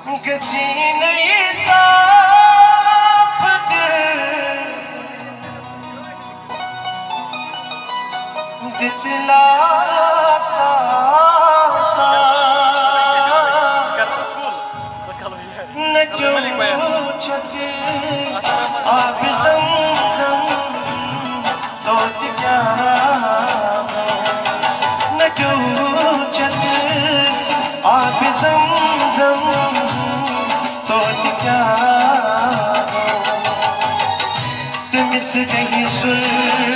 गची नहीं साफ दिल जितना आब ज़मज़म तो क्या न टूचत आब ज़मज़म तो क्या तुम इस गई सुन